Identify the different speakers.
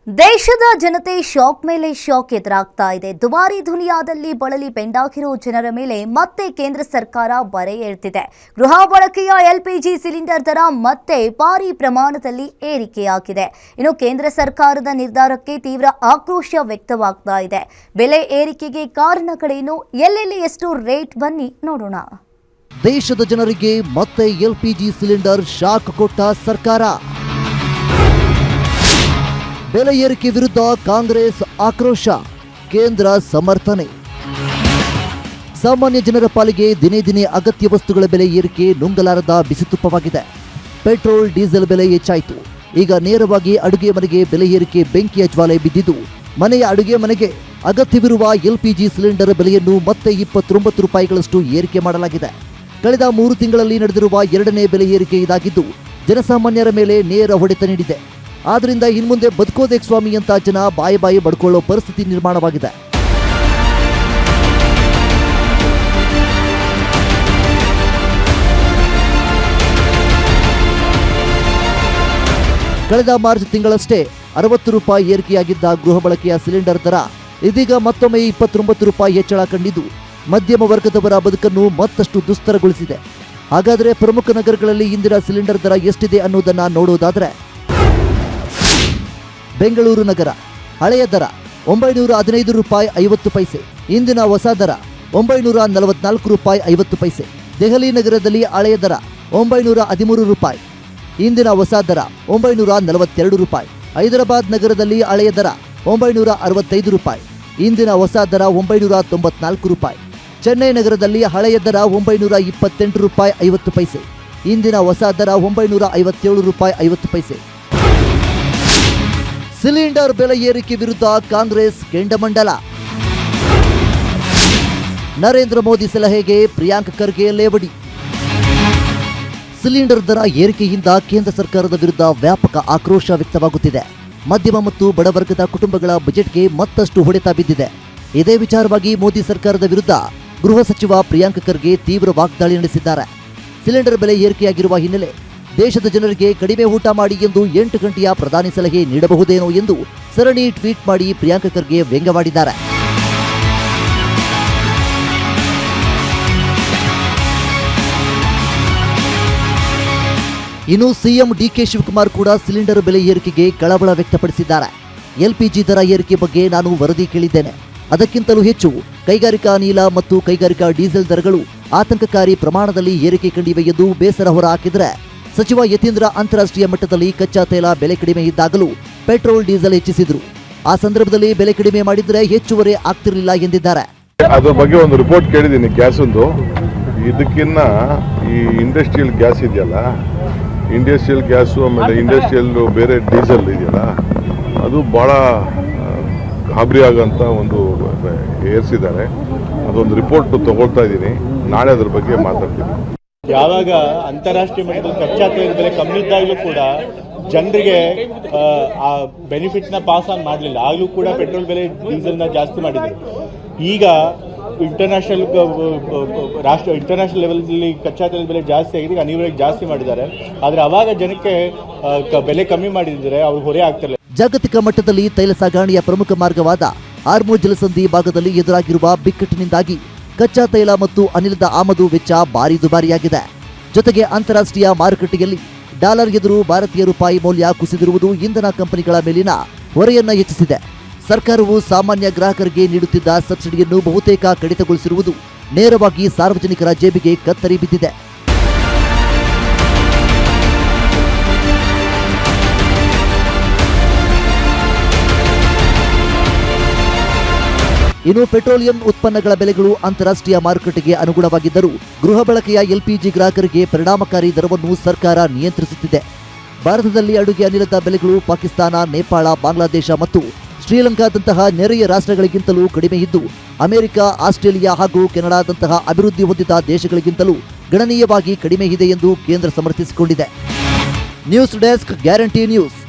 Speaker 1: ದೇಶದ ಜನತೆ ಶಾಕ್ ಮೇಲೆ ಶಾಕ್ ಎದುರಾಗ್ತಾ ಇದೆ. ದುಬಾರಿ ದುನಿಯಾದಲ್ಲಿ ಬಳಲಿ ಬೆಂಡಾಗಿರೋ ಜನರ ಮೇಲೆ ಮತ್ತೆ ಕೇಂದ್ರ ಸರ್ಕಾರ ಬರೆ ಎಳ್ತಿದೆ. ಗೃಹ ಬಳಕೆಯ ಎಲ್ಪಿಜಿ ಸಿಲಿಂಡರ್ ದರ ಮತ್ತೆ ಭಾರಿ ಪ್ರಮಾಣದಲ್ಲಿ ಏರಿಕೆಯಾಗಿದೆ. ಇನ್ನು ಕೇಂದ್ರ ಸರ್ಕಾರದ ನಿರ್ಧಾರಕ್ಕೆ ತೀವ್ರ ಆಕ್ರೋಶ ವ್ಯಕ್ತವಾಗ್ತಾ ಇದೆ. ಬೆಲೆ ಏರಿಕೆಗೆ ಕಾರಣಗಳೇನು, ಎಲ್ಲೆಲ್ಲಿ ಎಷ್ಟು ರೇಟ್, ಬನ್ನಿ ನೋಡೋಣ.
Speaker 2: ದೇಶದ ಜನರಿಗೆ ಮತ್ತೆ ಎಲ್ಪಿಜಿ ಸಿಲಿಂಡರ್ ಶಾಕ್ ಕೊಟ್ಟ ಸರ್ಕಾರ. ಬೆಲೆ ಏರಿಕೆ ವಿರುದ್ಧ ಕಾಂಗ್ರೆಸ್ ಆಕ್ರೋಶ, ಕೇಂದ್ರ ಸಮರ್ಥನೆ. ಸಾಮಾನ್ಯ ಜನರ ಪಾಲಿಗೆ ದಿನೇ ದಿನೇ ಅಗತ್ಯ ವಸ್ತುಗಳ ಬೆಲೆ ಏರಿಕೆ ನುಂಗಲಾರದ ಬಿಸಿತುಪ್ಪವಾಗಿದೆ. ಪೆಟ್ರೋಲ್, ಡೀಸೆಲ್ ಬೆಲೆ ಹೆಚ್ಚಾಯಿತು. ಈಗ ನೇರವಾಗಿ ಅಡುಗೆ ಮನೆಗೆ ಬೆಲೆ ಏರಿಕೆ ಬೆಂಕಿಯ ಜ್ವಾಲೆ ಬಿದ್ದಿದ್ದು, ಮನೆಯ ಅಡುಗೆ ಮನೆಗೆ ಅಗತ್ಯವಿರುವ ಎಲ್ಪಿಜಿ ಸಿಲಿಂಡರ್ ಬೆಲೆಯನ್ನು ಮತ್ತೆ 29 ರೂಪಾಯಿಗಳಷ್ಟು ಏರಿಕೆ ಮಾಡಲಾಗಿದೆ. ಕಳೆದ 3 ತಿಂಗಳಲ್ಲಿ ನಡೆದಿರುವ ಎರಡನೇ ಬೆಲೆ ಏರಿಕೆ ಇದಾಗಿದ್ದು, ಜನಸಾಮಾನ್ಯರ ಮೇಲೆ ನೇರ ಹೊಡೆತ ನೀಡಿದೆ. ಆದ್ದರಿಂದ ಇನ್ಮುಂದೆ ಬದುಕೋದೇ ಸ್ವಾಮಿ ಅಂತ ಜನ ಬಾಯಿ ಬಡ್ಕೊಳ್ಳೋ ಪರಿಸ್ಥಿತಿ ನಿರ್ಮಾಣವಾಗಿದೆ. ಕಳೆದ ಮಾರ್ಚ್ ತಿಂಗಳಷ್ಟೇ 60 ರೂಪಾಯಿ ಏರಿಕೆಯಾಗಿದ್ದ ಗೃಹ ಬಳಕೆಯ ಸಿಲಿಂಡರ್ ದರ ಇದೀಗ ಮತ್ತೊಮ್ಮೆ 29 ರೂಪಾಯಿ ಹೆಚ್ಚಳ ಕಂಡಿದ್ದು, ಮಧ್ಯಮ ವರ್ಗದವರ ಬದುಕನ್ನು ಮತ್ತಷ್ಟು ದುಸ್ತರಗೊಳಿಸಿದೆ. ಹಾಗಾದರೆ ಪ್ರಮುಖ ನಗರಗಳಲ್ಲಿ ಇಂದಿನ ಸಿಲಿಂಡರ್ ದರ ಎಷ್ಟಿದೆ ಅನ್ನೋದನ್ನ ನೋಡೋದಾದ್ರೆ, ಬೆಂಗಳೂರು ನಗರ ಹಳೆಯ ದರ 915 ರೂಪಾಯಿ 50 ಪೈಸೆ, ಇಂದಿನ ಹೊಸ ದರ 944 ರೂಪಾಯಿ 50 ಪೈಸೆ. ದೆಹಲಿ ನಗರದಲ್ಲಿ ಹಳೆಯ ದರ 913 ರೂಪಾಯಿ, ಇಂದಿನ ಹೊಸ ದರ 942 ರೂಪಾಯಿ. ಹೈದರಾಬಾದ್ ನಗರದಲ್ಲಿ ಹಳೆಯ ದರ 965 ರೂಪಾಯಿ, ಇಂದಿನ ಹೊಸ ದರ 994 ರೂಪಾಯಿ. ಚೆನ್ನೈ ನಗರದಲ್ಲಿ ಹಳೆಯ ದರ 928 ರೂಪಾಯಿ 50 ಪೈಸೆ, ಇಂದಿನ ಹೊಸ ದರ 957 ರೂಪಾಯಿ 50 ಪೈಸೆ. ಸಿಲಿಂಡರ್ ಬೆಲೆ ಏರಿಕೆ ವಿರುದ್ಧ ಕಾಂಗ್ರೆಸ್ ಕೆಂಡಮಂಡಲ. ನರೇಂದ್ರ ಮೋದಿ ಸಲಹೆಗೆ ಪ್ರಿಯಾಂಕ್ ಖರ್ಗೆ ಲೇವಡಿ. ಸಿಲಿಂಡರ್ ದರ ಏರಿಕೆಯಿಂದ ಕೇಂದ್ರ ಸರ್ಕಾರದ ವಿರುದ್ಧ ವ್ಯಾಪಕ ಆಕ್ರೋಶ ವ್ಯಕ್ತವಾಗುತ್ತಿದೆ. ಮಧ್ಯಮ ಮತ್ತು ಬಡವರ್ಗದ ಕುಟುಂಬಗಳ ಬಜೆಟ್ಗೆ ಮತ್ತಷ್ಟು ಹೊಡೆತ ಬಿದ್ದಿದೆ. ಇದೇ ವಿಚಾರವಾಗಿ ಮೋದಿ ಸರ್ಕಾರದ ವಿರುದ್ಧ ಗೃಹ ಸಚಿವ ಪ್ರಿಯಾಂಕ್ ಖರ್ಗೆ ತೀವ್ರ ವಾಗ್ದಾಳಿ ನಡೆಸಿದ್ದಾರೆ. ಸಿಲಿಂಡರ್ ಬೆಲೆ ಏರಿಕೆಯಾಗಿರುವ ಹಿನ್ನೆಲೆ ದೇಶದ ಜನರಿಗೆ ಕಡಿಮೆ ಊಟ ಮಾಡಿ ಎಂದು 8 ಗಂಟೆಯ ಪ್ರಧಾನಿ ಸಲಹೆ ನೀಡಬಹುದೇನೋ ಎಂದು ಸರಣಿ ಟ್ವೀಟ್ ಮಾಡಿ ಪ್ರಿಯಾಂಕ್ ಖರ್ಗೆ ವ್ಯಂಗ್ಯವಾಡಿದ್ದಾರೆ. ಇನ್ನು ಸಿಎಂ ಡಿಕೆ ಶಿವಕುಮಾರ್ ಕೂಡ ಸಿಲಿಂಡರ್ ಬೆಲೆ ಏರಿಕೆಗೆ ಕಳವಳ ವ್ಯಕ್ತಪಡಿಸಿದ್ದಾರೆ. ಎಲ್ಪಿಜಿ ದರ ಏರಿಕೆ ಬಗ್ಗೆ ನಾನು ವರದಿ ಕೇಳಿದ್ದೇನೆ. ಅದಕ್ಕಿಂತಲೂ ಹೆಚ್ಚು ಕೈಗಾರಿಕಾ ಅನಿಲ ಮತ್ತು ಕೈಗಾರಿಕಾ ಡೀಸೆಲ್ ದರಗಳು ಆತಂಕಕಾರಿ ಪ್ರಮಾಣದಲ್ಲಿ ಏರಿಕೆ ಕಂಡಿವೆ ಎಂದು ಬೇಸರ ಹೊರಹಾಕಿದರೆ, ಸಚಿವ ಯತೀಂದ್ರ ಅಂತಾರಾಷ್ಟ್ರೀಯ ಮಟ್ಟದಲ್ಲಿ ಕಚ್ಚಾ ತೈಲ ಬೆಲೆ ಕಡಿಮೆ ಇದ್ದಾಗಲೂ ಪೆಟ್ರೋಲ್, ಡೀಸೆಲ್ ಹೆಚ್ಚಿಸಿದ್ರು. ಆ ಸಂದರ್ಭದಲ್ಲಿ ಬೆಲೆ ಕಡಿಮೆ ಮಾಡಿದ್ರೆ ಹೆಚ್ಚುವರಿ ಆಗ್ತಿರಲಿಲ್ಲ ಎಂದಿದ್ದಾರೆ.
Speaker 3: ಅದ್ರ ಬಗ್ಗೆ ಒಂದು ರಿಪೋರ್ಟ್ ಕೇಳಿದ್ದೀನಿ ಗ್ಯಾಸ್ ಒಂದು. ಇದಕ್ಕಿನ್ನ ಈ ಇಂಡಸ್ಟ್ರಿಯಲ್ ಗ್ಯಾಸ್ ಇದೆಯಲ್ಲ, ಇಂಡಸ್ಟ್ರಿಯಲ್ ಗ್ಯಾಸು ಆಮೇಲೆ ಇಂಡಸ್ಟ್ರಿಯಲ್ ಬೇರೆ ಡೀಸೆಲ್ ಇದೆಯಲ್ಲ, ಅದು ಭಾಳ ಗಾಬರಿ ಆಗೋಂಥ ಒಂದು ಏರಿಸಿದ್ದಾರೆ. ಅದೊಂದು ರಿಪೋರ್ಟ್ ತಗೊಳ್ತಾ ಇದ್ದೀನಿ, ನಾಳೆ ಅದ್ರ ಬಗ್ಗೆ ಮಾತಾಡ್ತೀನಿ.
Speaker 4: ಯಾವಾಗ ಅಂತಾರಾಷ್ಟ್ರೀಯ ಮಟ್ಟದಲ್ಲಿ ಕಚ್ಚಾ ತೈಲ ಬೆಲೆ ಕಮ್ಮಿ ಇದ್ದಾಗಲೂ ಕೂಡ ಜನರಿಗೆ ಆ ಬೆನಿಫಿಟ್ನ ಪಾಸ್ ಆನ್ ಮಾಡಲಿಲ್ಲ. ಆಗಲೂ ಕೂಡ ಪೆಟ್ರೋಲ್ ಬೆಲೆ, ಡೀಸೆಲ್ನ ಜಾಸ್ತಿ ಮಾಡಿದರು. ಈಗ ಇಂಟರ್ನ್ಯಾಷನಲ್ ಲೆವೆಲಲ್ಲಿ ಕಚ್ಚಾ ತೈಲ ಬೆಲೆ ಜಾಸ್ತಿ ಆಗಿದೆ, ಅನಿವಾರ್ಯವಾಗಿ ಜಾಸ್ತಿ ಮಾಡಿದ್ದಾರೆ. ಆದರೆ ಅವಾಗ ಜನಕ್ಕೆ ಬೆಲೆ ಕಮ್ಮಿ ಮಾಡಿದರೆ ಅವ್ರು ಹೊರೆ ಆಗ್ತಿರಲಿಲ್ಲ.
Speaker 2: ಜಾಗತಿಕ ಮಟ್ಟದಲ್ಲಿ ತೈಲ ಸಾಗಣೆಯ ಪ್ರಮುಖ ಮಾರ್ಗವಾದ ಹಾರ್ಮುಜ್ ಜಲಸಂಧಿ ಭಾಗದಲ್ಲಿ ಎದುರಾಗಿರುವ ಬಿಕ್ಕಟ್ಟಿನಿಂದಾಗಿ ಕಚ್ಚಾ ತೈಲ ಮತ್ತು ಅನಿಲದ ಆಮದು ವೆಚ್ಚ ಭಾರಿ ದುಬಾರಿಯಾಗಿದೆ. ಜೊತೆಗೆ ಅಂತಾರಾಷ್ಟ್ರೀಯ ಮಾರುಕಟ್ಟೆಯಲ್ಲಿ ಡಾಲರ್ ಎದುರು ಭಾರತೀಯ ರೂಪಾಯಿ ಮೌಲ್ಯ ಕುಸಿದಿರುವುದು ಇಂಧನ ಕಂಪನಿಗಳ ಮೇಲಿನ ಹೊರೆಯನ್ನ ಹೆಚ್ಚಿಸಿದೆ. ಸರ್ಕಾರವು ಸಾಮಾನ್ಯ ಗ್ರಾಹಕರಿಗೆ ನೀಡುತ್ತಿದ್ದ ಸಬ್ಸಿಡಿಯನ್ನು ಬಹುತೇಕ ಕಡಿತಗೊಳಿಸಿರುವುದು ನೇರವಾಗಿ ಸಾರ್ವಜನಿಕರ ಜೇಬಿಗೆ ಕತ್ತರಿ ಬಿದ್ದಿದೆ. ಇನ್ನು ಪೆಟ್ರೋಲಿಯಂ ಉತ್ಪನ್ನಗಳ ಬೆಲೆಗಳು ಅಂತಾರಾಷ್ಟ್ರೀಯ ಮಾರುಕಟ್ಟೆಗೆ ಅನುಗುಣವಾಗಿದ್ದರೂ ಗೃಹ ಬಳಕೆಯ ಎಲ್ಪಿಜಿ ಗ್ರಾಹಕರಿಗೆ ಪರಿಣಾಮಕಾರಿ ದರವನ್ನು ಸರ್ಕಾರ ನಿಯಂತ್ರಿಸುತ್ತಿದೆ. ಭಾರತದಲ್ಲಿ ಅಡುಗೆ ಅನಿಲದ ಬೆಲೆಗಳು ಪಾಕಿಸ್ತಾನ, ನೇಪಾಳ, ಬಾಂಗ್ಲಾದೇಶ ಮತ್ತು ಶ್ರೀಲಂಕಾದಂತಹ ನೆರೆಯ ರಾಷ್ಟ್ರಗಳಿಗಿಂತಲೂ ಕಡಿಮೆ ಇದ್ದು, ಅಮೆರಿಕ, ಆಸ್ಟ್ರೇಲಿಯಾ ಹಾಗೂ ಕೆನಡಾದಂತಹ ಅಭಿವೃದ್ಧಿ ಹೊಂದಿದ ದೇಶಗಳಿಗಿಂತಲೂ ಗಣನೀಯವಾಗಿ ಕಡಿಮೆ ಇದೆ ಎಂದು ಕೇಂದ್ರ ಸಮರ್ಥಿಸಿಕೊಂಡಿದೆ. News desk, guarantee news.